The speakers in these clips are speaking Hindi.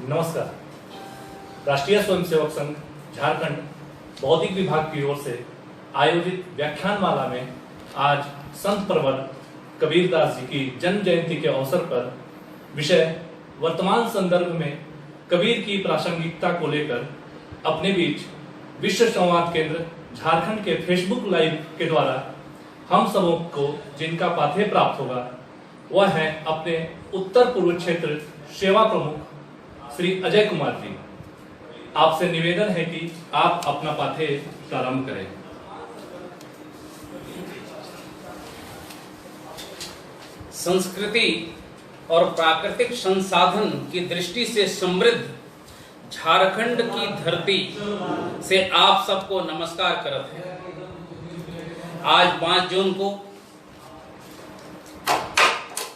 नमस्कार। राष्ट्रीय स्वयंसेवक संघ झारखंड बौद्धिक विभाग की ओर से आयोजित व्याख्यानमाला में आज संत प्रवर कबीरदास जी की जन्म जयंती के अवसर पर विषय वर्तमान संदर्भ में कबीर की प्रासंगिकता को लेकर अपने बीच विश्व संवाद केंद्र झारखंड के फेसबुक लाइव के द्वारा हम सबों को जिनका पाथेय प्राप्त होगा वह है अपने उत्तर पूर्व क्षेत्र सेवा प्रमुख श्री अजय कुमार जी। आपसे निवेदन है कि आप अपना पाथेय प्रारंभ करें। संस्कृति और प्राकृतिक संसाधन की दृष्टि से समृद्ध झारखंड की धरती से आप सबको नमस्कार करत है। आज 5 जून को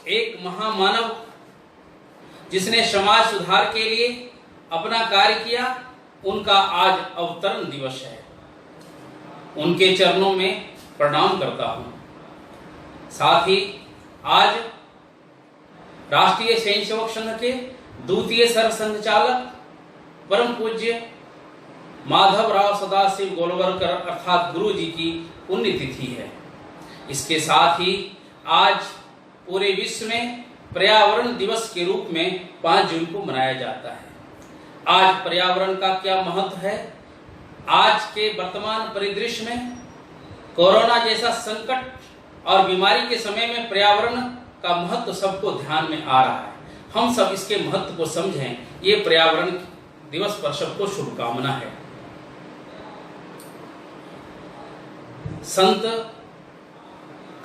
एक महामानव जिसने समाज सुधार के लिए अपना कार्य किया, उनका आज अवतरण दिवस है। उनके चरणों में प्रणाम करता हूं। साथ ही आज राष्ट्रीय स्वयंसेवक संघ के द्वितीय सरसंघचालक परम पूज्य माधवराव सदाशिव गोलवलकर अर्थात गुरु जी की पुण्यतिथि है। इसके साथ ही आज पूरे विश्व में पर्यावरण दिवस के रूप में 5 जून को मनाया जाता है। आज पर्यावरण का क्या महत्व है? आज के वर्तमान परिदृश्य में कोरोना जैसा संकट और बीमारी के समय में पर्यावरण का महत्व सबको ध्यान में आ रहा है। हम सब इसके महत्व को समझें। ये पर्यावरण दिवस पर सबको शुभकामना है। संत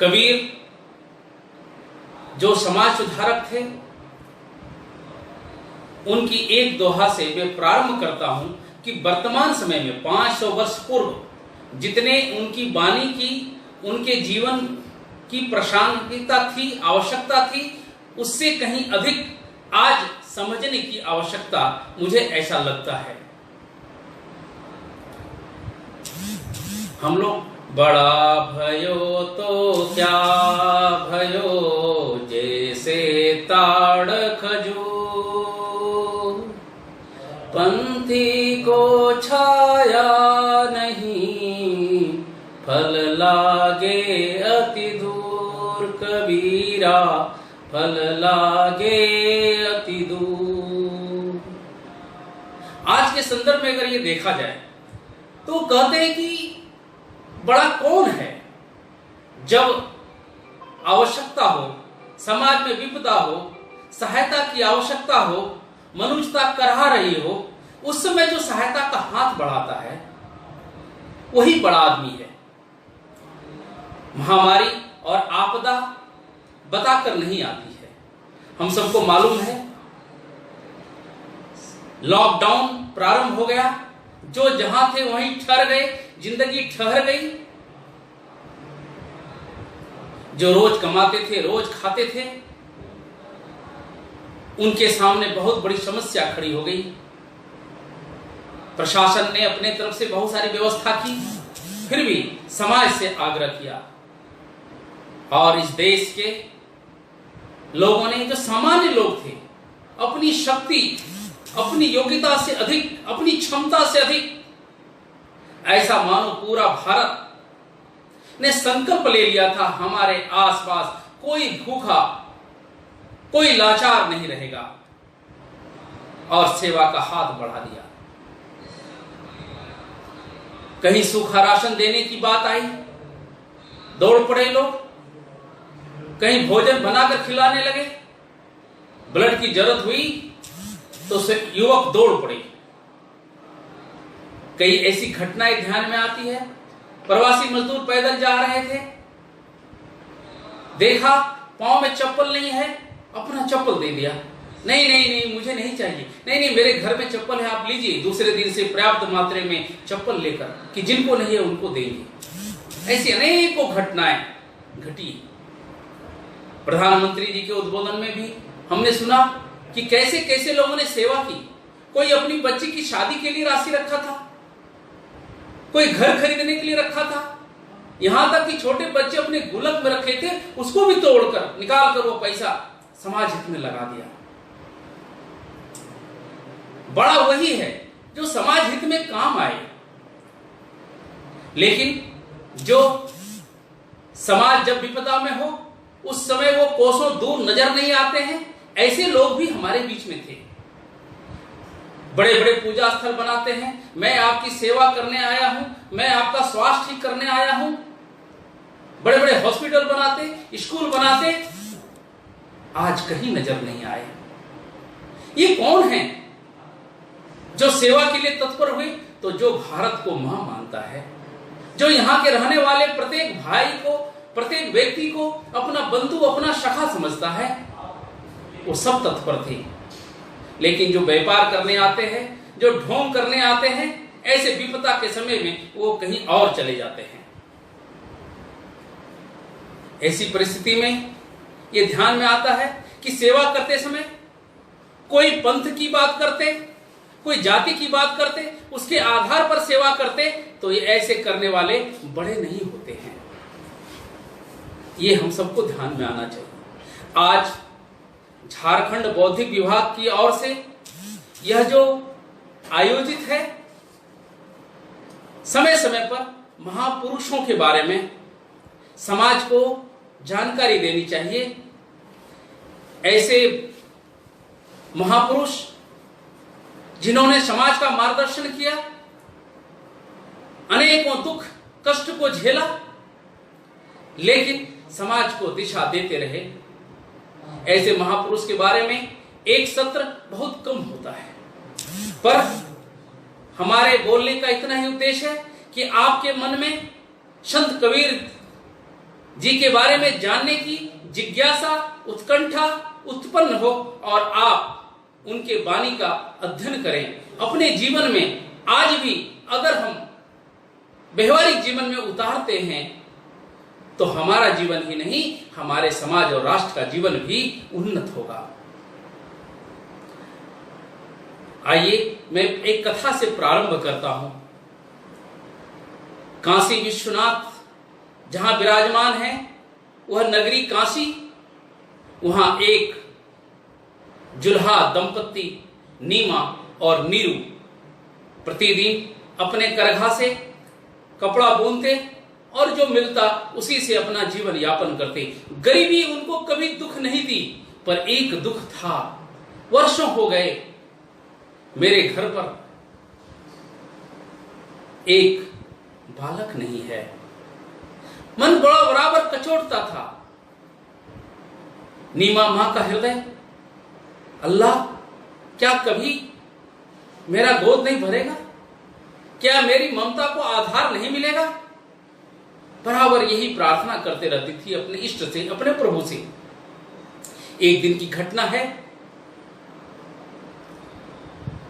कबीर जो समाज सुधारक थे, उनकी एक दोहा से मैं प्रारंभ करता हूं कि वर्तमान समय में 500 वर्ष पूर्व जितने उनकी वाणी की, उनके जीवन की प्रासंगिकता थी, आवश्यकता थी, उससे कहीं अधिक आज समझने की आवश्यकता, मुझे ऐसा लगता है। हम लोग बड़ा भयो तो क्या भयो, जैसे ताड़ खजूर, पंथी को छाया नहीं, फल लागे अति दूर। कबीरा फल लागे अति दूर। आज के संदर्भ में अगर ये देखा जाए तो कहते हैं कि बड़ा कौन है? जब आवश्यकता हो, समाज में विपदा हो, सहायता की आवश्यकता हो, मनुष्यता करहा रही हो, उस समय जो सहायता का हाथ बढ़ाता है वही बड़ा आदमी है। महामारी और आपदा बताकर नहीं आती है। हम सबको मालूम है, लॉकडाउन प्रारंभ हो गया, जो जहां थे वहीं ठहर गए, जिंदगी ठहर गई। जो रोज कमाते थे, रोज खाते थे, उनके सामने बहुत बड़ी समस्या खड़ी हो गई। प्रशासन ने अपने तरफ से बहुत सारी व्यवस्था की, फिर भी समाज से आग्रह किया और इस देश के लोगों ने, जो सामान्य लोग थे, अपनी शक्ति, अपनी योग्यता से अधिक, अपनी क्षमता से अधिक, ऐसा मानो पूरा भारत ने संकल्प ले लिया था, हमारे आसपास कोई भूखा, कोई लाचार नहीं रहेगा, और सेवा का हाथ बढ़ा दिया। कहीं सूखा राशन देने की बात आई, दौड़ पड़े लोग। कहीं भोजन बनाकर खिलाने लगे, ब्लड की जरूरत हुई तो युवक दौड़ पड़े। कई ऐसी घटनाएं ध्यान में आती है। प्रवासी मजदूर पैदल जा रहे थे, देखा पांव में चप्पल नहीं है, अपना चप्पल दे दिया। नहीं नहीं नहीं, मुझे नहीं चाहिए। नहीं नहीं, मेरे घर में चप्पल है, आप लीजिए। दूसरे दिन से पर्याप्त मात्रा में चप्पल लेकर, कि जिनको नहीं है उनको देंगे। ऐसी अनेकों घटनाएं घटी। प्रधानमंत्री जी के उद्बोधन में भी हमने सुना कि कैसे कैसे लोगों ने सेवा की। कोई अपनी बच्ची की शादी के लिए राशि रखा था, कोई घर खरीदने के लिए रखा था, यहां तक कि छोटे बच्चे अपने गुल्लक में रखे थे, उसको भी तोड़कर निकाल कर वो पैसा समाज हित में लगा दिया। बड़ा वही है जो समाज हित में काम आए। लेकिन जो समाज जब विपदा में हो उस समय वो कोसों दूर नजर नहीं आते हैं, ऐसे लोग भी हमारे बीच में थे। बड़े बड़े पूजा स्थल बनाते हैं, मैं आपकी सेवा करने आया हूं, मैं आपका स्वास्थ्य ठीक करने आया हूं। बड़े बड़े हॉस्पिटल बनाते, स्कूल बनाते, आज कहीं नजर नहीं आए। ये कौन है जो सेवा के लिए तत्पर हुए? तो जो भारत को मां मानता है, जो यहां के रहने वाले प्रत्येक भाई को, प्रत्येक व्यक्ति को अपना बंधु, अपना सखा समझता है, वो सब तत्पर थे। लेकिन जो व्यापार करने आते हैं, जो ढोंग करने आते हैं, ऐसे विपदा के समय में वो कहीं और चले जाते हैं। ऐसी परिस्थिति में ये ध्यान में आता है कि सेवा करते समय कोई पंथ की बात करते, कोई जाति की बात करते, उसके आधार पर सेवा करते, तो ये ऐसे करने वाले बड़े नहीं होते हैं। ये हम सबको ध्यान में आना चाहिए। आज झारखंड बौद्धिक विभाग की ओर से यह जो आयोजित है, समय समय पर महापुरुषों के बारे में समाज को जानकारी देनी चाहिए। ऐसे महापुरुष जिन्होंने समाज का मार्गदर्शन किया, अनेकों दुख कष्ट को झेला, लेकिन समाज को दिशा देते रहे, ऐसे महापुरुष के बारे में एक सत्र बहुत कम होता है। पर हमारे बोलने का इतना ही उद्देश्य है कि आपके मन में संत कबीर जी के बारे में जानने की जिज्ञासा, उत्कंठा उत्पन्न हो और आप उनके वाणी का अध्ययन करें। अपने जीवन में आज भी अगर हम व्यवहारिक जीवन में उतारते हैं तो हमारा जीवन ही नहीं, हमारे समाज और राष्ट्र का जीवन भी उन्नत होगा। आइए मैं एक कथा से प्रारंभ करता हूं। काशी विश्वनाथ जहां विराजमान है, वह नगरी काशी, वहां एक जुल्हा दंपत्ति नीमा और नीरू प्रतिदिन अपने करघा से कपड़ा बुनते और जो मिलता उसी से अपना जीवन यापन करते। गरीबी उनको कभी दुख नहीं दी, पर एक दुख था, वर्षों हो गए मेरे घर पर एक बालक नहीं है। मन बड़ा बराबर कचोटता था। नीमा मां का हृदय, अल्लाह क्या कभी मेरा गोद नहीं भरेगा? क्या मेरी ममता को आधार नहीं मिलेगा? बराबर यही प्रार्थना करते रहती थी अपने इष्ट से, अपने प्रभु से। एक दिन की घटना है,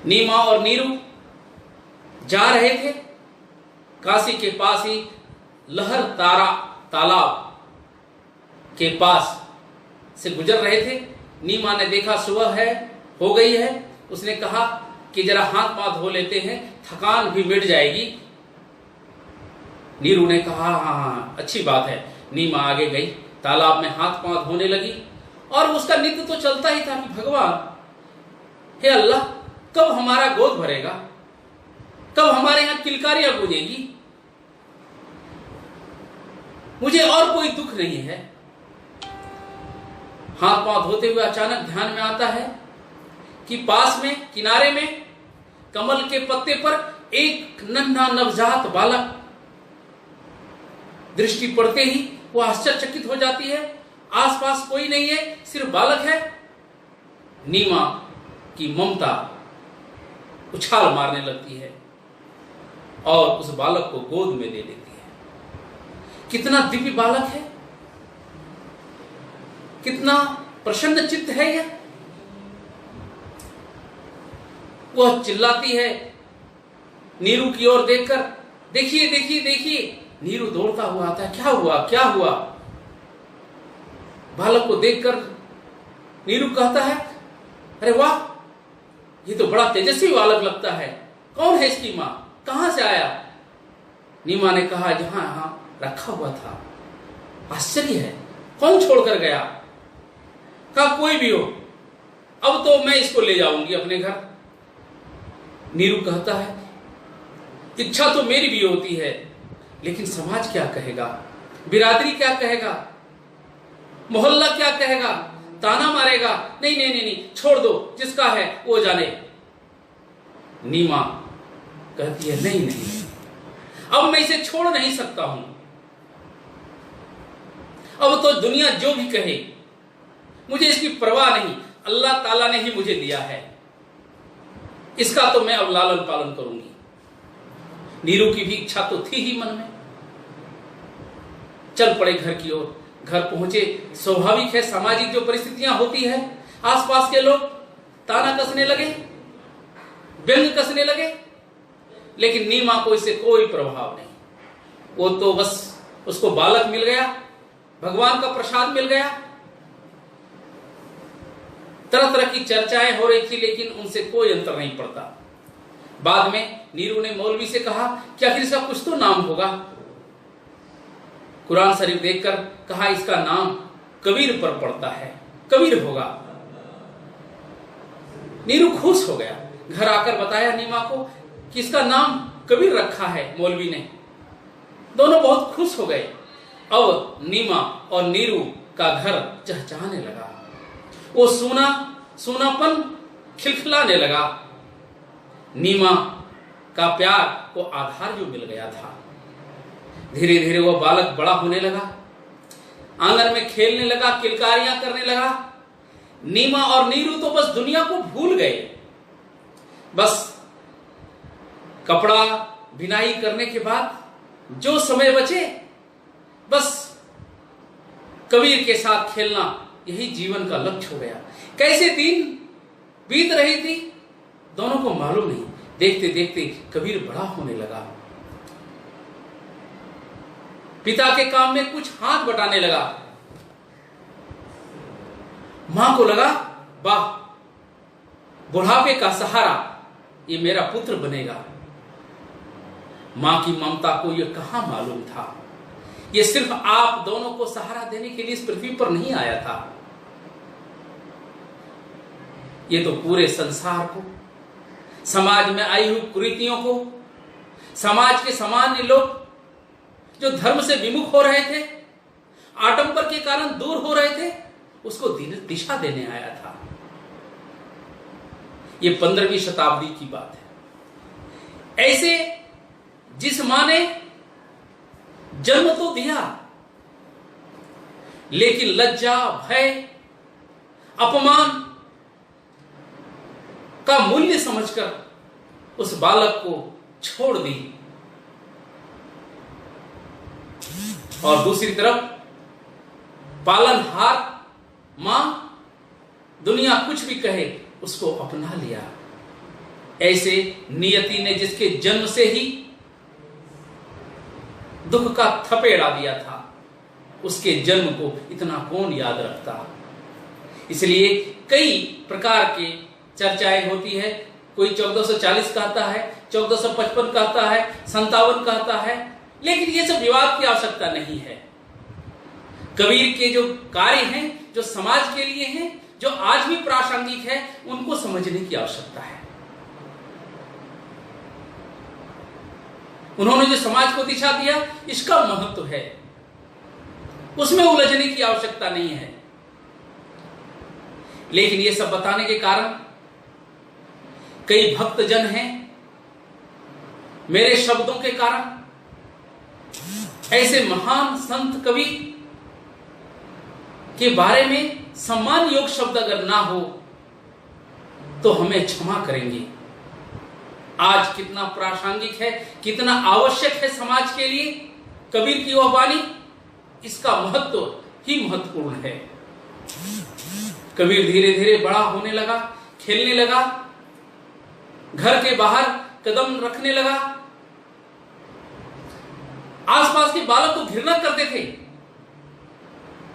नीमा और नीरू जा रहे थे, काशी के पास ही लहर तारा तालाब के पास से गुजर रहे थे। नीमा ने देखा सुबह है, हो गई है, उसने कहा कि जरा हाथ पांव धो लेते हैं, थकान भी मिट जाएगी। नीरू ने कहा हाँ अच्छी बात है। नीमा आगे गई, तालाब में हाथ पांव धोने लगी और उसका नित्य तो चलता ही था कि भगवान हे अल्लाह, कब हमारा गोद भरेगा, कब हमारे यहां किलकारियां गूंजेगी, मुझे और कोई दुख नहीं है। हाथ पांव धोते हुए अचानक ध्यान में आता है कि पास में किनारे में कमल के पत्ते पर एक नन्हा नवजात बालक, दृष्टि पड़ते ही वो आश्चर्यचकित हो जाती है। आसपास कोई नहीं है, सिर्फ बालक है। नीमा की ममता उछाल मारने लगती है और उस बालक को गोद में ले लेती है। कितना दिव्य बालक है, कितना प्रसन्न चित्त है यह। वह चिल्लाती है नीरू की ओर देखकर, देखिए देखिए देखिए। नीरू दौड़ता हुआ आता है, क्या हुआ क्या हुआ? बालक को देखकर नीरू कहता है, अरे वाह, ये तो बड़ा तेजस्वी बालक लगता है, कौन है इसकी मां, कहां से आया? नीमा ने कहा जहां यहां रखा हुआ था। आश्चर्य है, कौन छोड़कर गया? कहा कोई भी हो, अब तो मैं इसको ले जाऊंगी अपने घर। नीरू कहता है, इच्छा तो मेरी भी होती है, लेकिन समाज क्या कहेगा, बिरादरी क्या कहेगा, मोहल्ला क्या कहेगा, ताना मारेगा। नहीं नहीं नहीं नहीं, छोड़ दो, जिसका है वो जाने। नीमा कहती है, नहीं नहीं, अब मैं इसे छोड़ नहीं सकता हूं। अब तो दुनिया जो भी कहे मुझे इसकी परवाह नहीं, अल्लाह ताला ने ही मुझे दिया है, इसका तो मैं अब लालन पालन करूंगी। नीरू की भी इच्छा तो थी ही मन में। चल पड़े घर की ओर। घर पहुंचे, स्वाभाविक है सामाजिक जो परिस्थितियां होती है, आसपास के लोग ताना कसने लगे, व्यंग कसने लगे, लेकिन नीमा को इससे कोई प्रभाव नहीं। वो तो बस उसको बालक मिल गया, भगवान का प्रसाद मिल गया। तरह तरह की चर्चाएं हो रही थी, लेकिन उनसे कोई अंतर नहीं पड़ता। बाद में नीरू ने मौलवी से कहा कि आखिर इसका कुछ तो नाम होगा। कुरान शरीफ देखकर कहा, इसका नाम कबीर पर पड़ता है, कबीर होगा। नीरू खुश हो गया। घर आकर बताया नीमा को कि इसका नाम कबीर रखा है मौलवी ने। दोनों बहुत खुश हो गए। अब नीमा और नीरू का घर चहचहाने लगा। वो सूनापन खिलखिलाने लगा। नीमा का प्यार को आधार जो मिल गया था। धीरे धीरे वो बालक बड़ा होने लगा, आंगन में खेलने लगा, किलकारियां करने लगा। नीमा और नीरू तो बस दुनिया को भूल गए। बस कपड़ा बिनाई करने के बाद जो समय बचे, बस कबीर के साथ खेलना, यही जीवन का लक्ष्य हो गया। कैसे दिन बीत रही थी दोनों को मालूम नहीं। देखते देखते कबीर बड़ा होने लगा, पिता के काम में कुछ हाथ बटाने लगा। मां को लगा, वाह, बुढ़ापे का सहारा ये मेरा पुत्र बनेगा। मां की ममता को यह कहां मालूम था, ये सिर्फ आप दोनों को सहारा देने के लिए इस पृथ्वी पर नहीं आया था। ये तो पूरे संसार को, समाज में आई हुई कुरीतियों को, समाज के सामान्य लोग जो धर्म से विमुख हो रहे थे, आडंबर के कारण दूर हो रहे थे, उसको दिशा देने आया था। ये 15वीं शताब्दी की बात है। ऐसे जिस मां ने जन्म तो दिया, लेकिन लज्जा, भय, अपमान का मूल्य समझकर उस बालक को छोड़ दी। और दूसरी तरफ पालनहार मां दुनिया कुछ भी कहे उसको अपना लिया। ऐसे नियति ने जिसके जन्म से ही दुख का थपेड़ा दिया था, उसके जन्म को इतना कौन याद रखता। इसलिए कई प्रकार की चर्चाएं होती है। कोई 1440 कहता है, 1455 कहता है, 57 कहता है, लेकिन ये सब विवाद की आवश्यकता नहीं है। कबीर के जो कार्य हैं, जो समाज के लिए हैं, जो आज भी प्रासंगिक है, उनको समझने की आवश्यकता है। उन्होंने जो समाज को दिशा दिया, इसका महत्व है, उसमें उलझने की आवश्यकता नहीं है। लेकिन ये सब बताने के कारण कई भक्तजन हैं, मेरे शब्दों के कारण ऐसे महान संत कवि के बारे में सम्मान योग शब्द अगर ना हो तो हमें क्षमा करेंगे। आज कितना प्रासंगिक है, कितना आवश्यक है समाज के लिए कबीर की वह वाणी, इसका महत्व ही महत्वपूर्ण है। कबीर धीरे धीरे बड़ा होने लगा, खेलने लगा, घर के बाहर कदम रखने लगा। आसपास के बालक तो घृणा करते थे,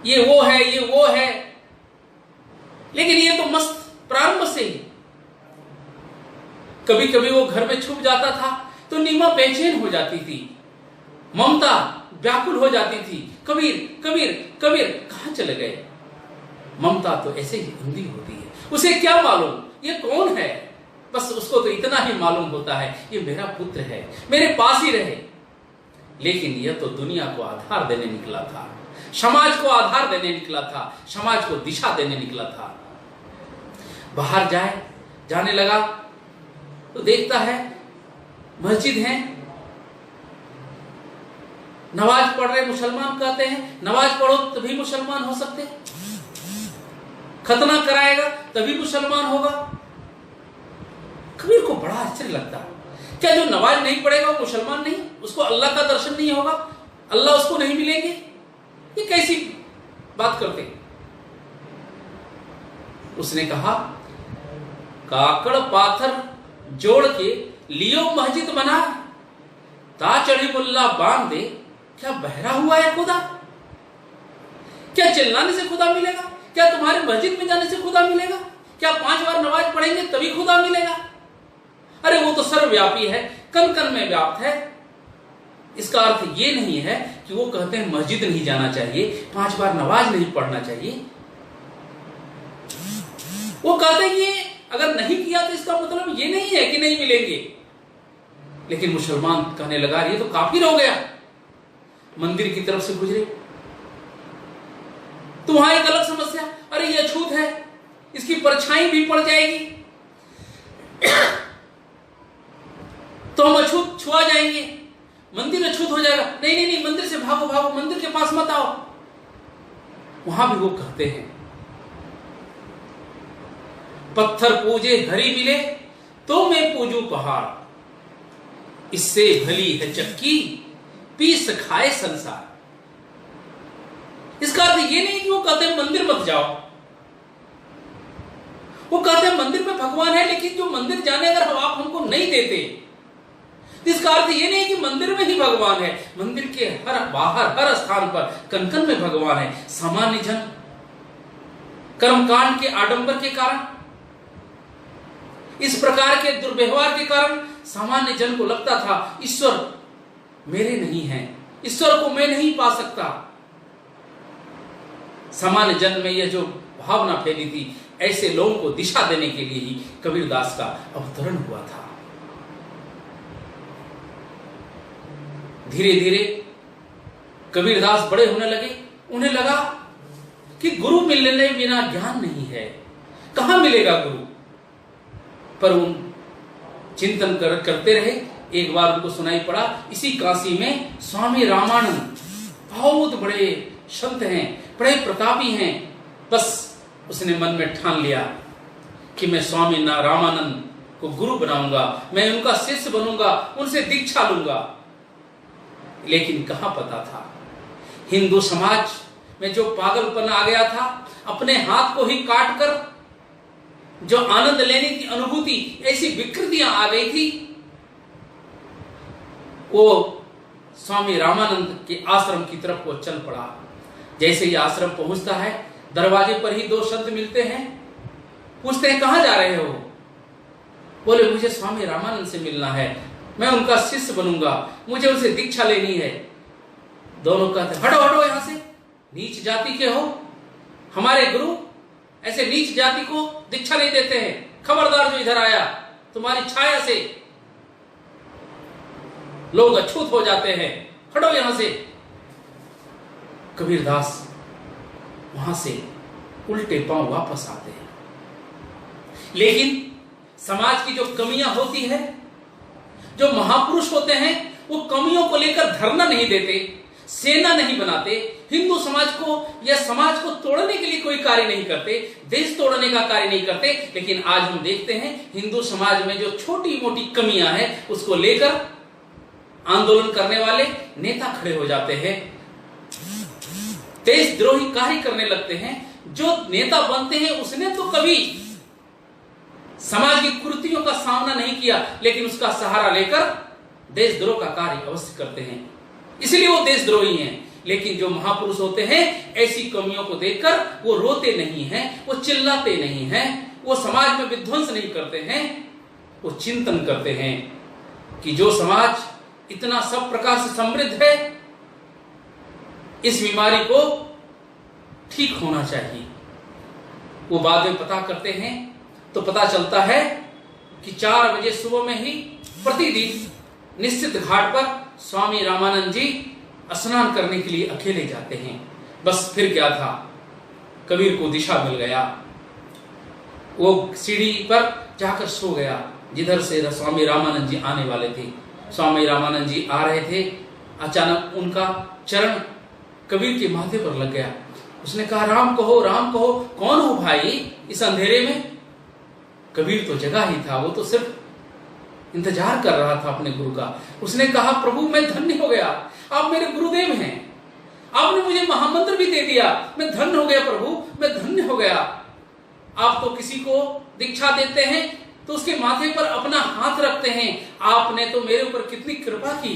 ये वो है, ये वो है, लेकिन ये तो मस्त प्रारंभ से ही। कभी कभी वो घर में छुप जाता था तो नीमा बेचैन हो जाती थी, ममता व्याकुल हो जाती थी। कबीर कबीर कबीर कहां चले गए। ममता तो ऐसे ही अंधी होती है, उसे क्या मालूम ये कौन है। बस उसको तो इतना ही मालूम होता है ये मेरा पुत्र है, मेरे पास ही रहे। लेकिन यह तो दुनिया को आधार देने निकला था, समाज को आधार देने निकला था, समाज को दिशा देने निकला था। बाहर जाने लगा तो देखता है मस्जिद है, नमाज पढ़ रहे मुसलमान कहते हैं नमाज पढ़ो तभी मुसलमान हो सकते, खतना कराएगा तभी मुसलमान होगा। कबीर को बड़ा आश्चर्य लगता, क्या जो नमाज नहीं पढ़ेगा वो मुसलमान नहीं, उसको अल्लाह का दर्शन नहीं होगा, अल्लाह उसको नहीं मिलेंगे? ये कैसी बात करते? उसने कहा काकड़ पाथर जोड़ के लियो मस्जिद बना, ता चढ़ी मुल्ला बांध दे, क्या बहरा हुआ है खुदा? क्या चिल्लाने से खुदा मिलेगा? क्या तुम्हारे मस्जिद में जाने से खुदा मिलेगा? क्या 5 बार नमाज पढ़ेंगे तभी खुदा मिलेगा? अरे वो तो सर्वव्यापी है, कन कन में व्याप्त है। इसका अर्थ ये नहीं है कि वो कहते हैं मस्जिद नहीं जाना चाहिए, 5 बार नमाज नहीं पढ़ना चाहिए। वो कहते हैं ये अगर नहीं किया तो इसका मतलब ये नहीं है कि नहीं मिलेंगे। लेकिन मुसलमान कहने लगा ये तो काफिर हो गया, मंदिर की तरफ से गुजरे तो वहां एक अलग समस्या, अरे ये अछूत है, इसकी परछाई भी पड़ जाएगी तो हम अछूत छुआ जाएंगे, मंदिर अछूत हो जाएगा। नहीं नहीं नहीं, मंदिर से भागो भागो, मंदिर के पास मत आओ। वहां भी वो कहते हैं पत्थर पूजे हरी मिले तो मैं पूजू पहाड़, इससे भली है चक्की पीस खाए संसार। इसका अर्थ ये नहीं कि वो कहते हैं मंदिर मत जाओ, वो कहते हैं मंदिर में भगवान है, लेकिन जो मंदिर जाने अगर आप हमको नहीं देते, इसका अर्थ ये नहीं कि मंदिर में ही भगवान है, मंदिर के हर बाहर हर स्थान पर कन कन में भगवान है। सामान्य जन कर्मकांड के आडंबर के कारण, इस प्रकार के दुर्व्यवहार के कारण सामान्य जन को लगता था ईश्वर मेरे नहीं है, ईश्वर को मैं नहीं पा सकता। सामान्य जन में यह जो भावना फैली थी, ऐसे लोगों को दिशा देने के लिए ही कबीरदास का अवतरण हुआ था। धीरे धीरे कबीरदास बड़े होने लगे, उन्हें लगा कि गुरु मिलने बिना ज्ञान नहीं है, कहां मिलेगा गुरु? पर उन चिंतन करते रहे। एक बार उनको सुनाई पड़ा इसी काशी में स्वामी रामानंद बहुत बड़े संत हैं, बड़े प्रतापी हैं। बस उसने मन में ठान लिया कि मैं स्वामी रामानंद को गुरु बनाऊंगा, मैं उनका शिष्य बनूंगा, उनसे दीक्षा लूंगा। लेकिन कहां पता था हिंदू समाज में जो पागलपन आ गया था, अपने हाथ को ही काट कर जो आनंद लेने की अनुभूति, ऐसी विकृतियां आ गई थी। वो स्वामी रामानंद के आश्रम की तरफ वो चल पड़ा। जैसे ही आश्रम पहुंचता है, दरवाजे पर ही 2 संत मिलते हैं, पूछते हैं कहां जा रहे हो? बोले मुझे स्वामी रामानंद से मिलना है, मैं उनका शिष्य बनूंगा, मुझे उनसे दीक्षा लेनी है। दोनों कहते हटो हटो यहां से, नीच जाति के हो, हमारे गुरु ऐसे नीच जाति को दीक्षा नहीं देते हैं, खबरदार जो इधर आया तुम्हारी छाया से लोग अछूत हो जाते हैं, हटो यहां से। कबीरदास वहां से उल्टे पांव वापस आते हैं। लेकिन समाज की जो कमियां होती है, जो महापुरुष होते हैं, वो कमियों को लेकर धरना नहीं देते, सेना नहीं बनाते, हिंदू समाज को या समाज को तोड़ने के लिए कोई कार्य नहीं करते, देश तोड़ने का कार्य नहीं करते। लेकिन आज हम देखते हैं हिंदू समाज में जो छोटी मोटी कमियां हैं, उसको लेकर आंदोलन करने वाले नेता खड़े हो जाते हैं, देशद्रोही कार्य करने लगते हैं। जो नेता बनते हैं उसने तो कभी समाज की कुरीतियों का सामना नहीं किया, लेकिन उसका सहारा लेकर देशद्रोह का कार्य अवश्य करते हैं, इसलिए वो देशद्रोही हैं। लेकिन जो महापुरुष होते हैं, ऐसी कमियों को देखकर वो रोते नहीं हैं, वो चिल्लाते नहीं हैं, वो समाज में विध्वंस नहीं करते हैं, वो चिंतन करते हैं कि जो समाज इतना सब प्रकार से समृद्ध है, इस बीमारी को ठीक होना चाहिए। वो बाद में पता करते हैं तो पता चलता है कि 4 बजे सुबह में ही प्रतिदिन निश्चित घाट पर स्वामी रामानंद जी स्नान करने के लिए अकेले जाते हैं। बस फिर क्या था, कबीर को दिशा मिल गया। वो सीढ़ी पर जाकर सो गया जिधर से स्वामी रामानंद जी आने वाले थे। स्वामी रामानंद जी आ रहे थे, अचानक उनका चरण कबीर के माथे पर लग गया। उसने कहा, राम कहो, राम कहो। कौन हो भाई इस अंधेरे में? कबीर तो जगा ही था, वो तो सिर्फ इंतजार कर रहा था अपने गुरु का। उसने कहा, प्रभु मैं धन्य हो गया, आप मेरे गुरुदेव हैं, आपने मुझे महामंत्र भी दे दिया, मैं धन्य हो गया प्रभु, मैं धन्य हो गया। आप तो किसी को दीक्षा देते हैं तो उसके माथे पर अपना हाथ रखते हैं, आपने तो मेरे ऊपर कितनी कृपा की,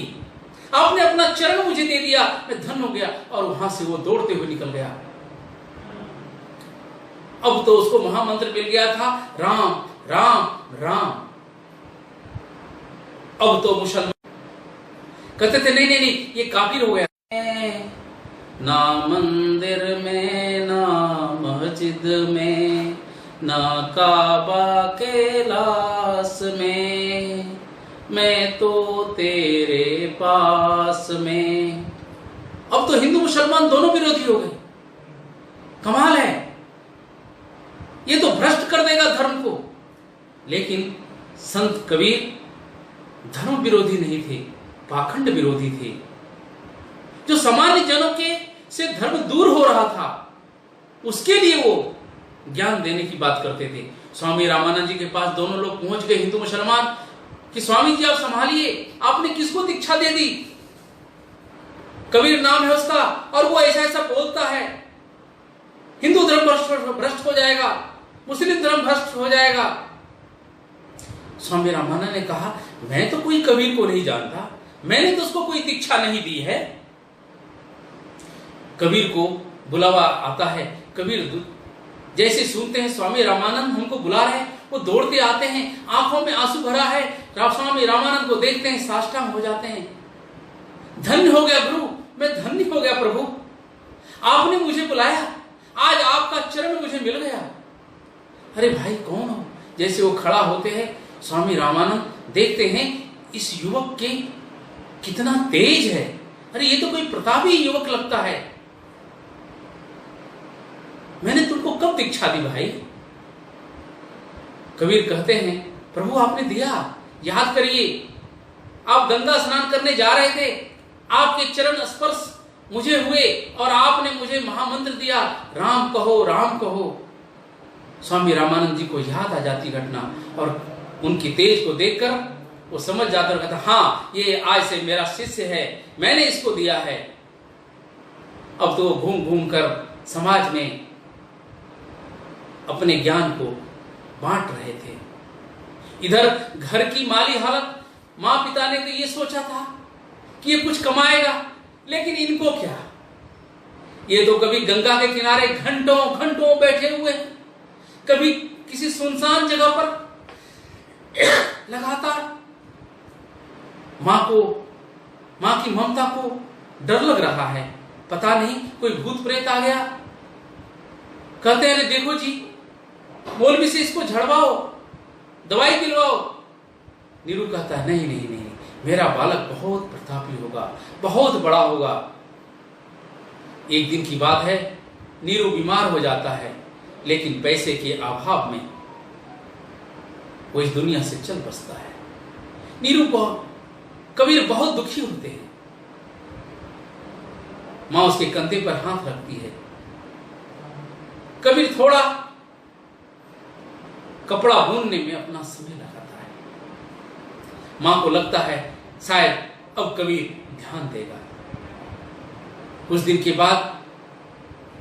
आपने अपना चरण मुझे दे दिया, मैं धन्य हो गया। और वहां से वो दौड़ते हुए निकल गया। अब तो उसको महामंत्र मिल गया था, राम राम राम। अब तो मुसलमान कहते थे नहीं नहीं नहीं, ये काफिर हो गया। ना मंदिर में, ना मस्जिद में, ना काबा के लास में, मैं तो तेरे पास में। अब तो हिंदू मुसलमान दोनों विरोधी हो गए। कमाल है, ये तो भ्रष्ट कर देगा धर्म को। लेकिन संत कबीर धर्म विरोधी नहीं थे, पाखंड विरोधी थे। जो सामान्य जनों के से धर्म दूर हो रहा था, उसके लिए वो ज्ञान देने की बात करते थे। स्वामी रामानंद जी के पास दोनों लोग पहुंच गए, हिंदू मुसलमान, कि स्वामी जी आप संभालिए, आपने किसको दीक्षा दे दी? कबीर नाम है उसका और वो ऐसा ऐसा बोलता है, हिंदू धर्म भ्रष्ट हो जाएगा, मुस्लिम धर्म भ्रष्ट हो जाएगा। स्वामी रामानंद ने कहा, मैं तो कोई कबीर को नहीं जानता, मैंने तो उसको कोई दीक्षा नहीं दी है। कबीर को बुलावा आता है। कबीर जैसे सुनते हैं स्वामी रामानंद हमको बुला रहे हैं, वो दौड़ते आते हैं, आंखों में आंसू भरा है। स्वामी रामानंद को देखते हैं, साष्टांग हो जाते हैं। धन्य हो गया गुरु, मैं धन्य हो गया प्रभु, आपने मुझे बुलाया, आज आपका चरण मुझे मिल गया। अरे भाई कौन हो? जैसे वो खड़ा होते हैं, स्वामी रामानंद देखते हैं इस युवक के कितना तेज है, अरे ये तो कोई प्रतापी युवक लगता है, मैंने तुमको कब दीक्षा दी भाई? कबीर कहते हैं, प्रभु आपने दिया, याद करिए, आप गंगा स्नान करने जा रहे थे, आपके चरण स्पर्श मुझे हुए और आपने मुझे महामंत्र दिया, राम कहो राम कहो। स्वामी रामानंद जी को याद आ जाती घटना और उनकी तेज को देखकर वो समझ जाता और कहता, हाँ ये आज से मेरा शिष्य है, मैंने इसको दिया है। अब तो वो घूम घूम कर समाज में अपने ज्ञान को बांट रहे थे। इधर घर की माली हालत, मां पिता ने तो ये सोचा था कि ये कुछ कमाएगा, लेकिन इनको क्या, ये तो कभी गंगा के किनारे घंटों घंटों बैठे हुए, कभी किसी सुनसान जगह पर लगातार मां की ममता को डर लग रहा है, पता नहीं कोई भूत प्रेत आ गया। कहते हैं देखो जी, मौलवी से इसको झड़वाओ, दवाई दिलवाओ। नीरू कहता है नहीं नहीं नहीं, मेरा बालक बहुत प्रतापी होगा, बहुत बड़ा होगा। एक दिन की बात है, नीरू बीमार हो जाता है, लेकिन पैसे के अभाव में वो इस दुनिया से चल बसता है। नीरू कबीर बहुत दुखी होते हैं। मां उसके कंधे पर हाथ रखती है। कबीर थोड़ा कपड़ा बुनने में अपना समय लगाता है। मां को लगता है शायद अब कबीर ध्यान देगा। कुछ दिन के बाद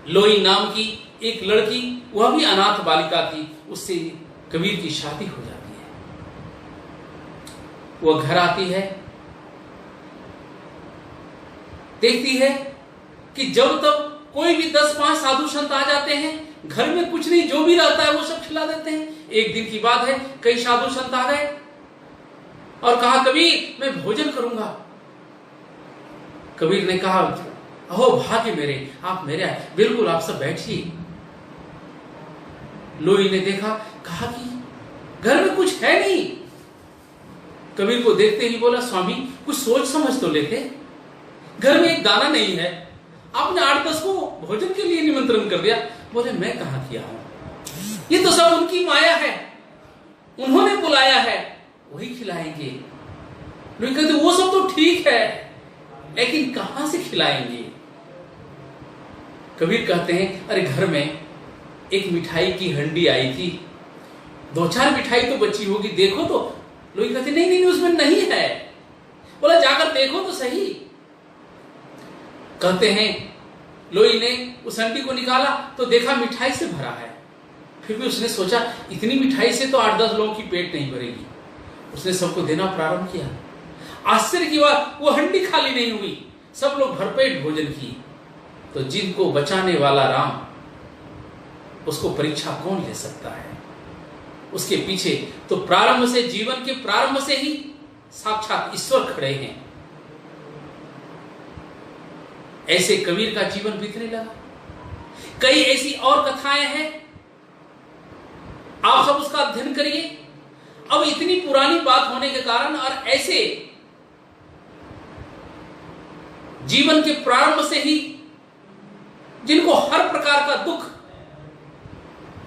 लोई नाम की एक लड़की, वह भी अनाथ बालिका थी, उससे कबीर की शादी हो जाती है। वह घर आती है, देखती है कि जब तक कोई भी 10-5 साधु संत आ जाते हैं, घर में कुछ नहीं, जो भी रहता है वो सब खिला देते हैं। एक दिन की बात है, कई साधु संत आ गए और कहा कबीर मैं भोजन करूंगा। कबीर ने कहा अहो भाग्य मेरे, आप मेरे आए, बिल्कुल आप सब बैठिए। लोई ने देखा, कहा कि घर में कुछ है नहीं। कबीर को देखते ही बोला, स्वामी कुछ सोच समझ तो लेते, घर में एक दाना नहीं है, आपने 8-10 को भोजन के लिए निमंत्रण कर दिया। बोले मैं कहां किया हूं, ये तो सब उनकी माया है, उन्होंने बुलाया है, वही खिलाएंगे। लोग कहते वो सब तो ठीक है, लेकिन कहां से खिलाएंगे। कबीर कहते हैं अरे घर में एक मिठाई की हंडी आई थी, 2-4 मिठाई तो बची होगी, देखो तो। लोग कहते नहीं नहीं उसमें नहीं है। बोला जाकर देखो तो सही। कहते हैं लोई ने उस हंडी को निकाला तो देखा मिठाई से भरा है। फिर भी उसने सोचा इतनी मिठाई से तो 8-10 लोगों की पेट नहीं भरेगी। उसने सबको देना प्रारंभ किया। आश्चर्य की बात, वो हंडी खाली नहीं हुई, सब लोग भरपेट भोजन किए। तो जिनको बचाने वाला राम, उसको परीक्षा कौन ले सकता है। उसके पीछे तो प्रारंभ से, जीवन के प्रारंभ से ही साक्षात ईश्वर खड़े हैं। ऐसे कबीर का जीवन बीतने लगा। कई ऐसी और कथाएं हैं, आप सब उसका अध्ययन करिए। अब इतनी पुरानी बात होने के कारण और ऐसे जीवन के प्रारंभ से ही जिनको हर प्रकार का दुख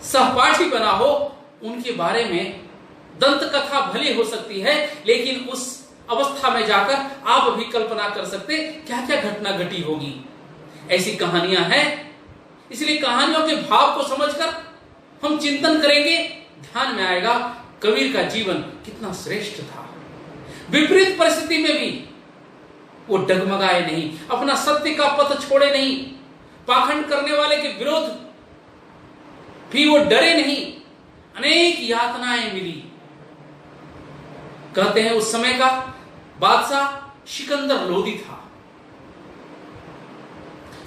सहपाठी बना हो, उनके बारे में दंत कथा भली हो सकती है, लेकिन उस अवस्था में जाकर आप भी कल्पना कर सकते क्या क्या घटना घटी होगी। ऐसी कहानियां हैं। इसलिए कहानियों के भाव को समझकर हम चिंतन करेंगे, ध्यान में आएगा कबीर का जीवन कितना श्रेष्ठ था। विपरीत परिस्थिति में भी वो डगमगाए नहीं, अपना सत्य का पथ छोड़े नहीं, पाखंड करने वाले के विरोध भी वो डरे नहीं। अनेक यातनाएं मिली। कहते हैं उस समय का बादशाह सिकंदर लोदी था।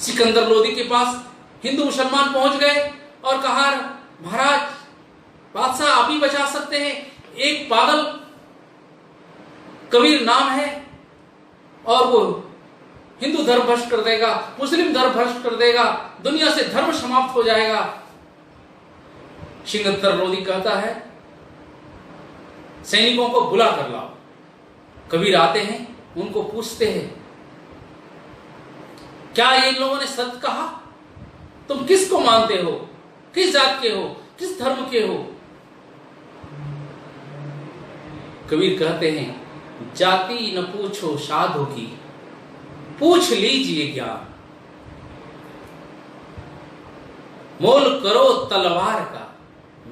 सिकंदर लोदी के पास हिंदू मुसलमान पहुंच गए और कहा महाराज बादशाह आप ही बचा सकते हैं, एक पागल कबीर नाम है और वो हिंदू धर्म भ्रष्ट कर देगा, मुस्लिम धर्म भ्रष्ट कर देगा, दुनिया से धर्म समाप्त हो जाएगा। सिकंदर लोदी कहता है सैनिकों को बुला कर लाओ। कबीर आते हैं, उनको पूछते हैं क्या इन लोगों ने सत्य कहा, तुम किसको मानते हो, किस जात के हो, किस धर्म के हो। कबीर कहते हैं जाति न पूछो साधु की, पूछ लीजिए ज्ञान, मोल करो तलवार का,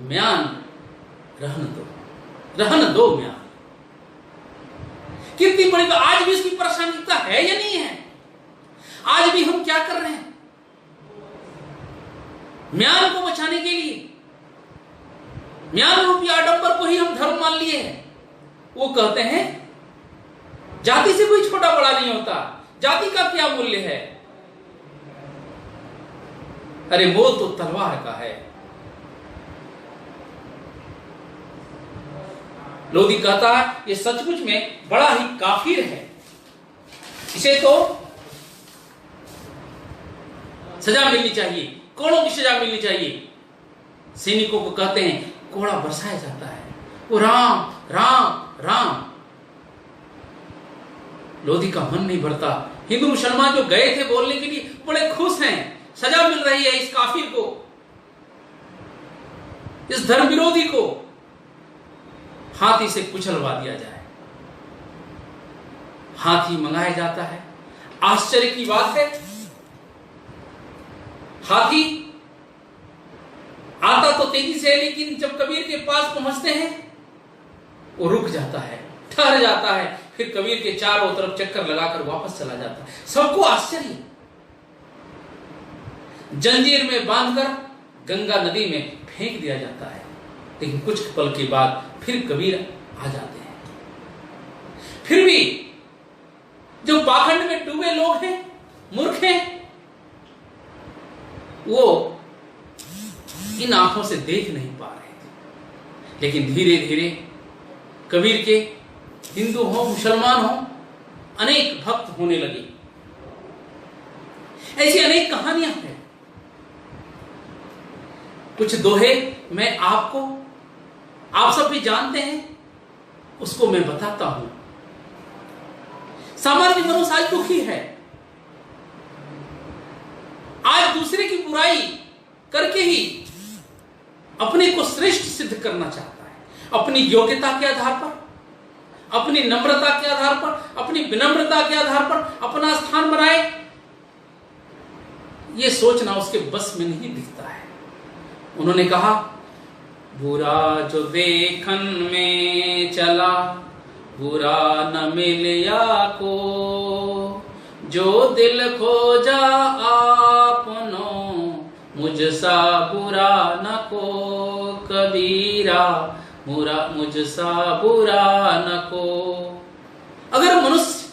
म्यान रहन दो म्यान। कितनी बड़ी बात। आज भी इसकी प्रासंगिकता है या नहीं है। आज भी हम क्या कर रहे हैं म्यान को बचाने के लिए, म्यान रूपी आडंबर को ही हम धर्म मान लिए हैं। वो कहते हैं जाति से कोई छोटा बड़ा नहीं होता, जाति का क्या मूल्य है। अरे मोल तो तलवार का है। लोदी कहता है ये सचमुच में बड़ा ही काफिर है, इसे तो सजा मिलनी चाहिए, कोड़ों की सजा मिलनी चाहिए। सैनिकों को कहते हैं कोड़ा बरसाया जाता है, वो राम राम राम। लोदी का मन नहीं भरता। हिंदू मुसलमान जो गए थे बोलने के लिए बड़े खुश हैं, सजा मिल रही है इस काफिर को, इस धर्म विरोधी को हाथी से कुचलवा दिया जाए। हाथी मंगाया जाता है। आश्चर्य की बात है हाथी आता तो तेजी से, लेकिन जब कबीर के पास पहुंचते हैं वो रुक जाता है, ठहर जाता है, फिर कबीर के चारों तरफ चक्कर लगाकर वापस चला जाता है। सबको आश्चर्य। जंजीर में बांधकर गंगा नदी में फेंक दिया जाता है, लेकिन कुछ पल के बाद फिर कबीर आ जाते हैं। फिर भी जो पाखंड में डूबे लोग हैं, मूर्ख हैं, वो इन आंखों से देख नहीं पा रहे थे। लेकिन धीरे धीरे कबीर के हिंदू हो मुसलमान हो अनेक भक्त होने लगे। ऐसी अनेक कहानियां हैं। कुछ दोहे मैं आपको आप सब भी जानते हैं, उसको मैं बताता हूं। सामान्य मनुष्य आज दुखी है, आज दूसरे की बुराई करके ही अपने को श्रेष्ठ सिद्ध करना चाहता है। अपनी योग्यता के आधार पर, अपनी नम्रता के आधार पर, अपनी विनम्रता के आधार पर अपना स्थान बनाए, यह सोचना उसके बस में नहीं दिखता है। उन्होंने कहा, बुरा जो देखन में चला, बुरा न मिलिया को, जो दिल खोजा आपनो, मुझसा बुरा न को कबीरा, मुझसा बुरा न को। अगर मनुष्य,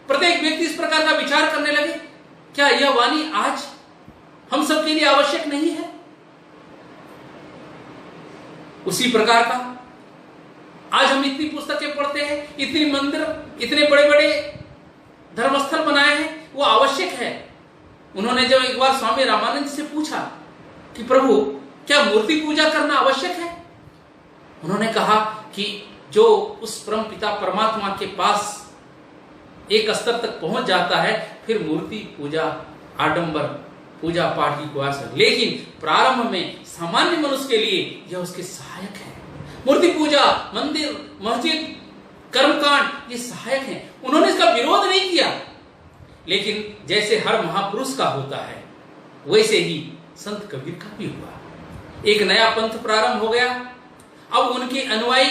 प्रत्येक व्यक्ति इस प्रकार का विचार करने लगे, क्या यह वाणी आज हम सबके लिए आवश्यक नहीं है? उसी प्रकार का आज हम इतनी पुस्तकें पढ़ते हैं, इतनी मंदिर, इतने बड़े बड़े धर्मस्थल बनाए हैं, वो आवश्यक है। उन्होंने जब एक बार स्वामी रामानंद से पूछा कि प्रभु, क्या मूर्ति पूजा करना आवश्यक है? उन्होंने कहा कि जो उस परम पिता परमात्मा के पास एक स्तर तक पहुंच जाता है, फिर मूर्ति पूजा, आडंबर पूजा पाठ की कोई आवश्यकता, लेकिन प्रारंभ में सामान्य मनुष्य के लिए यह उसके सहायक है। मूर्ति पूजा, मंदिर, मस्जिद, कर्मकांड, ये सहायक हैं। उन्होंने इसका विरोध नहीं किया, लेकिन जैसे हर महापुरुष का होता है, वैसे ही संत कबीर का भी हुआ। एक नया पंथ प्रारंभ हो गया। अब उनके अनुयायी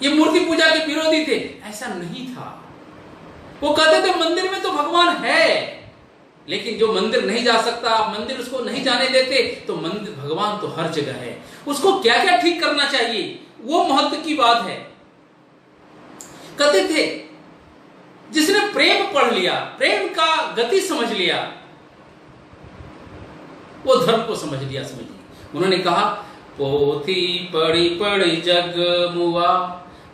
ये मूर्ति पूजा के विरोधी थे। ऐसा नहीं था। वो कहते थे मंदिर में तो भगवान है, लेकिन जो मंदिर नहीं जा सकता, मंदिर उसको नहीं जाने देते, तो मंदिर, भगवान तो हर जगह है। उसको क्या क्या ठीक करना चाहिए, वो महत्व की बात है। कहते थे, जिसने प्रेम पढ़ लिया, प्रेम का गति समझ लिया, वो धर्म को समझ लिया। समझिए, उन्होंने कहा, पोथी पढ़ी पढ़ी जग मुआ,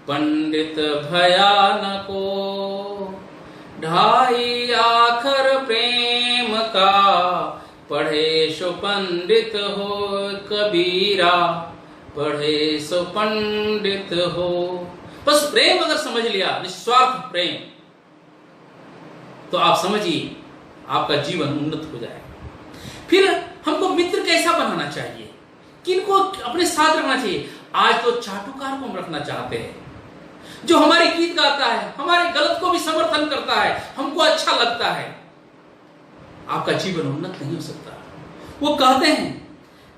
पंडित भयानको, ढाई आखर प्रेम का, पढ़े सो पंडित हो कबीरा, पढ़े सो पंडित हो। बस प्रेम अगर समझ लिया, निस्वार्थ प्रेम, तो आप समझिए आपका जीवन उन्नत हो जाएगा। फिर हमको मित्र कैसा बनाना चाहिए, किनको अपने साथ रखना चाहिए। आज तो चाटुकार को हम रखना चाहते हैं, जो हमारे गीत गाता है, हमारे गलत को भी समर्थन करता है, हमको अच्छा लगता है। आपका जीवन उन्नत नहीं हो सकता। वो कहते हैं,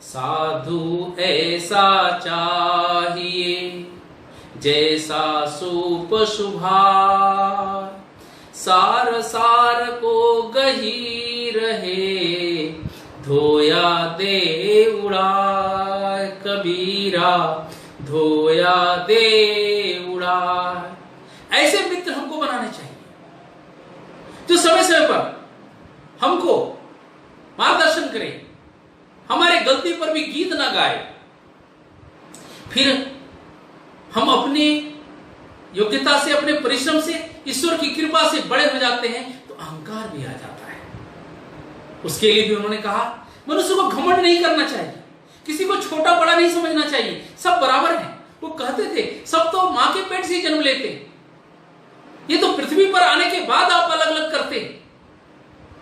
साधु ऐसा चाहिए जैसा सूप सुभार, सार सार को गही रहे, धोया दे उड़ा कबीरा, धोया दे उड़ा। ऐसे मित्र हमको बनाने चाहिए, जो समय समय पर हमको मार्गदर्शन करे, हमारे गलती पर भी गीत ना गाए। फिर हम अपने योग्यता से, अपने परिश्रम से, ईश्वर की कृपा से बड़े हो जाते हैं, तो अहंकार भी आ जाता है। उसके लिए भी उन्होंने कहा, मनुष्य को घमंड नहीं करना चाहिए, किसी को छोटा बड़ा नहीं समझना चाहिए, सब बराबर हैं। वो कहते थे, सब तो मां के पेट से ही जन्म लेते, ये तो पृथ्वी पर आने के बाद आप अलग अलग करते,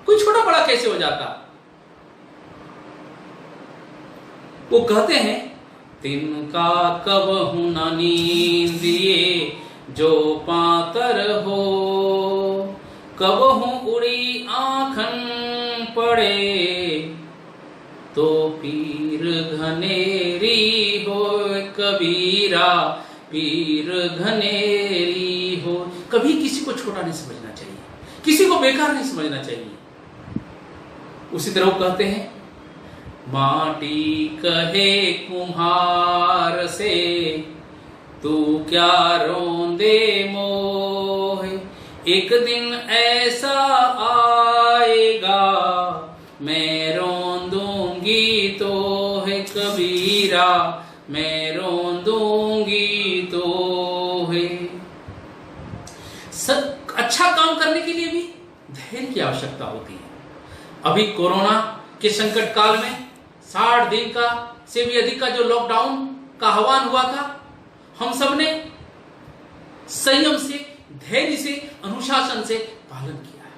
कोई छोटा बड़ा कैसे हो जाता। वो कहते हैं, तिनका कबहु न नींदिए जो पातर हो, कबहु उड़ी आँखन पड़े, तो पीर घनेरी हो कबीरा, पीर घनेरी हो। कभी किसी को छोटा नहीं समझना चाहिए, किसी को बेकार नहीं समझना चाहिए। उसी तरह कहते हैं, माटी कहे कुम्हार से, तू क्या रोंदे मोह, एक दिन ऐसा आएगा, मैं रोंदूंगी तो है कबीरा, मैं रोंदूंगी तो है। अच्छा काम करने के लिए भी धैर्य की आवश्यकता होती है। अभी कोरोना के संकट काल में 60 दिन का से भी अधिक का जो लॉकडाउन का आह्वान हुआ था, हम सब ने संयम से, धैर्य से, अनुशासन से पालन किया है।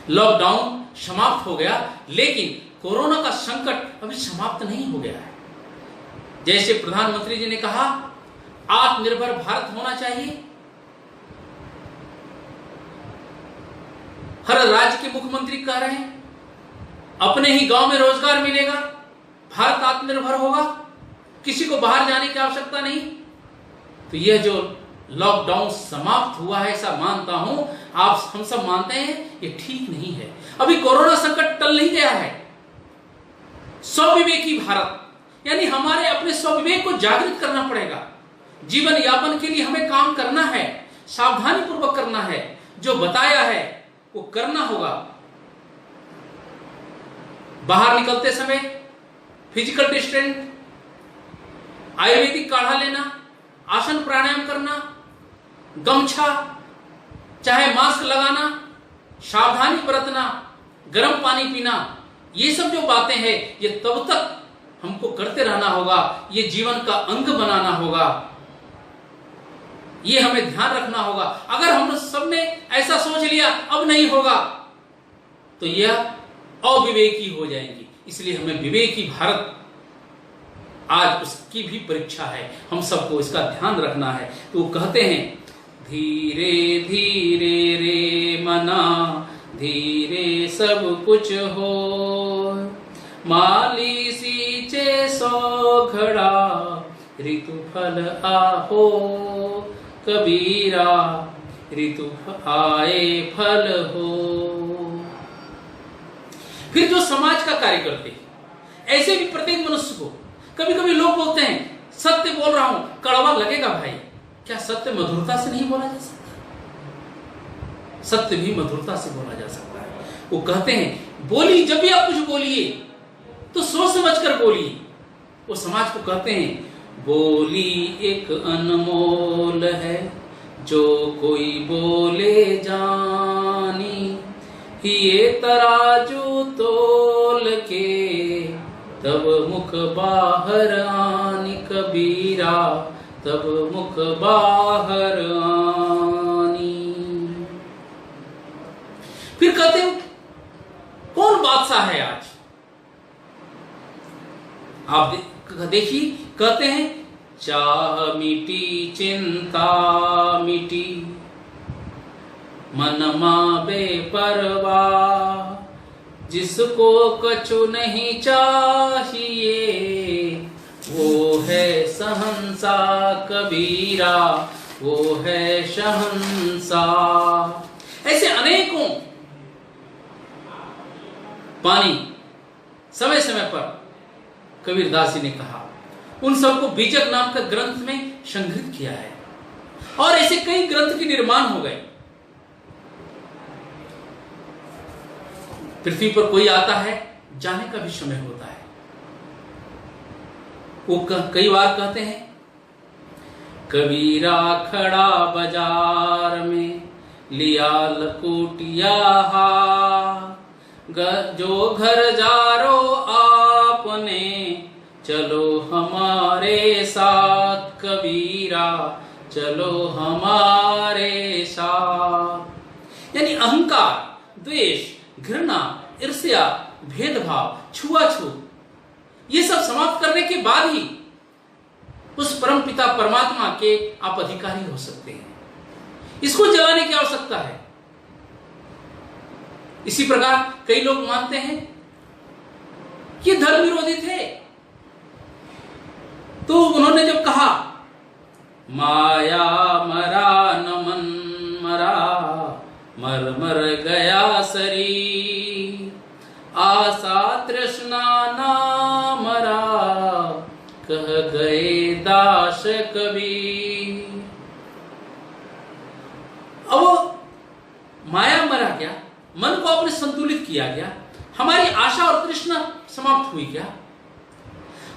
लॉकडाउन समाप्त हो गया, लेकिन कोरोना का संकट अभी समाप्त नहीं हो गया है। जैसे प्रधानमंत्री जी ने कहा, आत्मनिर्भर भारत होना चाहिए। हर राज्य के मुख्यमंत्री कह रहे हैं अपने ही गांव में रोजगार मिलेगा, भारत आत्मनिर्भर होगा, किसी को बाहर जाने की आवश्यकता नहीं। तो यह जो लॉकडाउन समाप्त हुआ है, ऐसा मानता हूं, आप हम सब मानते हैं, ये ठीक नहीं है। अभी कोरोना संकट टल नहीं गया है। स्वविवेकी भारत, यानी हमारे अपने स्वविवेक को जागृत करना पड़ेगा। जीवन यापन के लिए हमें काम करना है, सावधानी पूर्वक करना है, जो बताया है वो करना होगा। बाहर निकलते समय फिजिकल डिस्टेंस, आयुर्वेदिक काढ़ा लेना, आसन प्राणायाम करना, गमछा चाहे मास्क लगाना, सावधानी बरतना, गर्म पानी पीना, ये सब जो बातें हैं ये तब तक हमको करते रहना होगा, ये जीवन का अंग बनाना होगा, ये हमें ध्यान रखना होगा। अगर हम सबने ऐसा सोच लिया अब नहीं होगा तो यह अविवेकी हो जाएंगी। इसलिए हमें विवेकी भारत, आज उसकी भी परीक्षा है, हम सबको इसका ध्यान रखना है। तो कहते हैं, धीरे धीरे रे मना, धीरे सब कुछ हो, माली सींचे सौ घड़ा, ऋतु फल आहो, कबीरा ऋतु आए फल हो। फिर जो समाज का कार्य करते हैं, ऐसे भी प्रत्येक मनुष्य को, कभी कभी लोग बोलते हैं सत्य बोल रहा हूं, कड़वा लगेगा भाई। क्या सत्य मधुरता से नहीं बोला जा सकता? सत्य भी मधुरता से बोला जा सकता है। वो कहते हैं बोली, जब भी आप कुछ बोलिए तो सोच समझ कर बोलिए। वो समाज को कहते हैं, बोली एक अनमोल है, जो कोई बोले जानी, ये तराजू तोल के, तब मुख बाहर आनी, कबीरा तब मुख बाहर आनी। फिर कहते हैं, कौन बादशाह है आज? आप देखिए, कहते हैं, चाह मिटी चिंता मिटी, मन मां बेपरवाह, जिसको कछु नहीं चाहिए, वो है सहंसा कबीरा, वो है शहंशाह। ऐसे अनेकों पानी समय समय पर कबीरदास जी ने कहा, उन सबको बीजक नाम का ग्रंथ में संग्रहित किया है, और ऐसे कई ग्रंथ के निर्माण हो गए। पृथ्वी पर कोई आता है, जाने का भी समय होता है। वो कई बार कहते हैं, कबीरा खड़ा बाजार में, लिया लकुटिया, जो घर जारो आपने, चलो हमारे साथ कबीरा, चलो हमारे साथ। यानी अहंकार, द्वेष, घृणा, ईर्ष्या, भेदभाव, छुआछूत, ये सब समाप्त करने के बाद ही उस परम पिता परमात्मा के आप अधिकारी हो सकते हैं। इसको जलाने की आवश्यकता है। इसी प्रकार कई लोग मानते हैं कि धर्म विरोधी थे, तो उन्होंने जब कहा, माया मरा न मन मरा, मर मर गया शरीर, आशा तृष्णा ना मरा, कह गए दास कबीर। अब माया मरा क्या, मन को आपने संतुलित किया गया, हमारी आशा और तृष्णा समाप्त हुई क्या?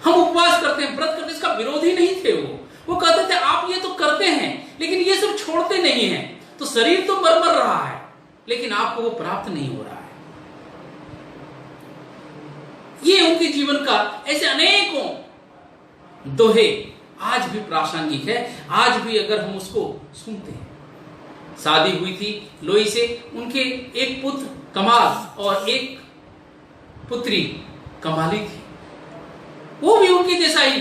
हम उपवास करते हैं, व्रत करते, इसका विरोधी नहीं थे। वो कहते थे आप ये तो करते हैं लेकिन ये सब छोड़ते नहीं हैं, तो शरीर तो मर रहा है लेकिन आपको वो प्राप्त नहीं हो रहा है। ये उनके जीवन का ऐसे अनेकों दोहे आज भी प्रासंगिक है। आज भी अगर हम उसको सुनते हैं। शादी हुई थी लोई से, उनके एक पुत्र कमाल और एक पुत्री कमाली थी। वो भी उनके जैसा ही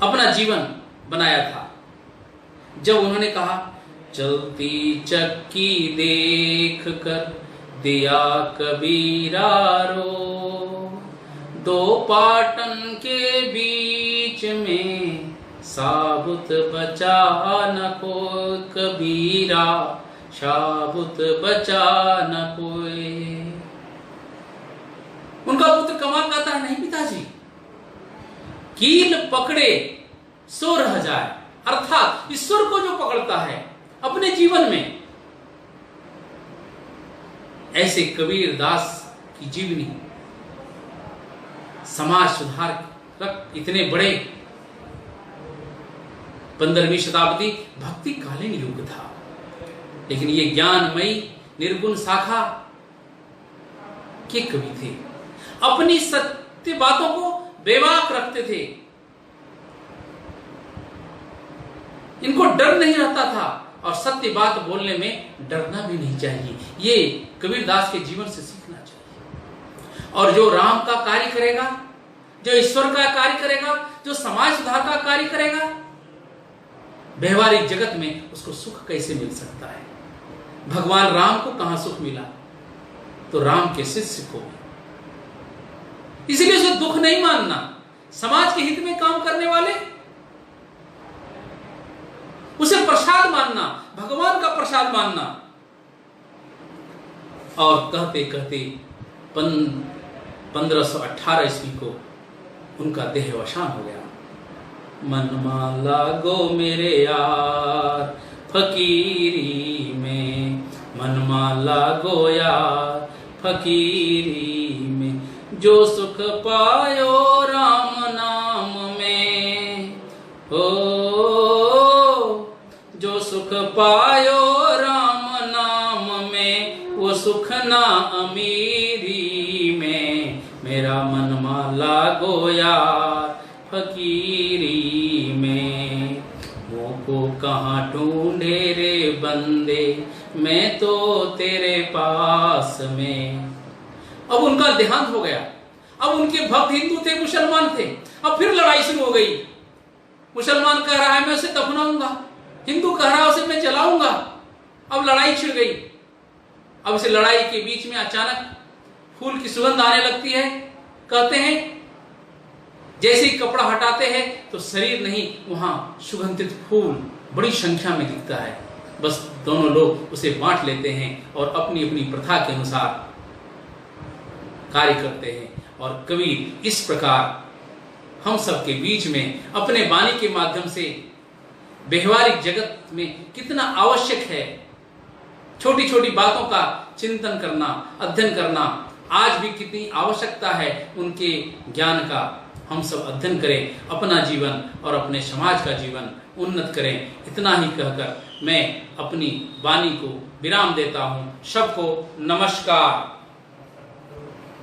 अपना जीवन बनाया था। जब उन्होंने कहा, चलती चक्की देख कर दिया कबीरा रो, दो पाटन के बीच में साबुत बचा न कोई, कबीरा साबुत बचा न कोई। उनका पुत्र कमाल कहता है, नहीं पिताजी, कील पकड़े सो रह जाए, अर्थात ईश्वर को जो पकड़ता है अपने जीवन में, ऐसे कबीर दास की जीवनी समाज सुधारक इतने बड़े 15वीं शताब्दी भक्ति कालीन युग था। लेकिन ये ज्ञानमयी निर्गुण शाखा के कवि थे। अपनी सत्य बातों को बेबाक रखते थे। इनको डर नहीं रहता था और सत्य बात बोलने में डरना भी नहीं चाहिए। ये कबीरदास के जीवन से सीखना चाहिए। और जो राम का कार्य करेगा, जो ईश्वर का कार्य करेगा, जो समाज सुधार का कार्य करेगा, व्यवहारिक जगत में उसको सुख कैसे मिल सकता है? भगवान राम को कहां सुख मिला? तो राम के शिष्य को। इसलिए उसे दुख नहीं मानना। समाज के हित में काम करने वाले, उसे प्रसाद मानना, भगवान का प्रसाद मानना। और कहते कहते 1518 ईस्वी को उनका देहावसान हो गया। मनमाला गो मेरे यार फकीरी में, मनमाला गो यार फकीरी में, जो सुख पायो राम नाम में, हो जो सुख पायो राम नाम में, वो सुख ना अमीरी में, मेरा मनमाला गो यार फकीरी में। मोको कहाँ ढूंढे रे बंदे, मैं तो तेरे पास में। अब उनका देहांत हो गया। अब उनके भक्त हिंदू थे, मुसलमान थे। अब फिर लड़ाई शुरू हो गई। मुसलमान कह रहा है मैं उसे दफनाऊंगा, हिंदू कह रहा है उसे मैं जलाऊंगा। अब लड़ाई छिड़ गई। अब इस लड़ाई के बीच में अचानक फूल की सुगंध आने लगती है। कहते हैं जैसे ही कपड़ा हटाते हैं तो शरीर नहीं, वहां सुगंधित फूल बड़ी संख्या में दिखता है। बस दोनों लोग उसे बांट लेते हैं और अपनी अपनी प्रथा के अनुसार कार्य करते हैं। और कबीर इस प्रकार हम सबके बीच में अपने वाणी के माध्यम से व्यवहारिक जगत में कितना आवश्यक है, छोटी छोटी बातों का चिंतन करना, अध्ययन करना, आज भी कितनी आवश्यकता है उनके ज्ञान का। हम सब अध्ययन करें, अपना जीवन और अपने समाज का जीवन उन्नत करें। इतना ही कहकर मैं अपनी वाणी को विराम देता हूं। सबको नमस्कार।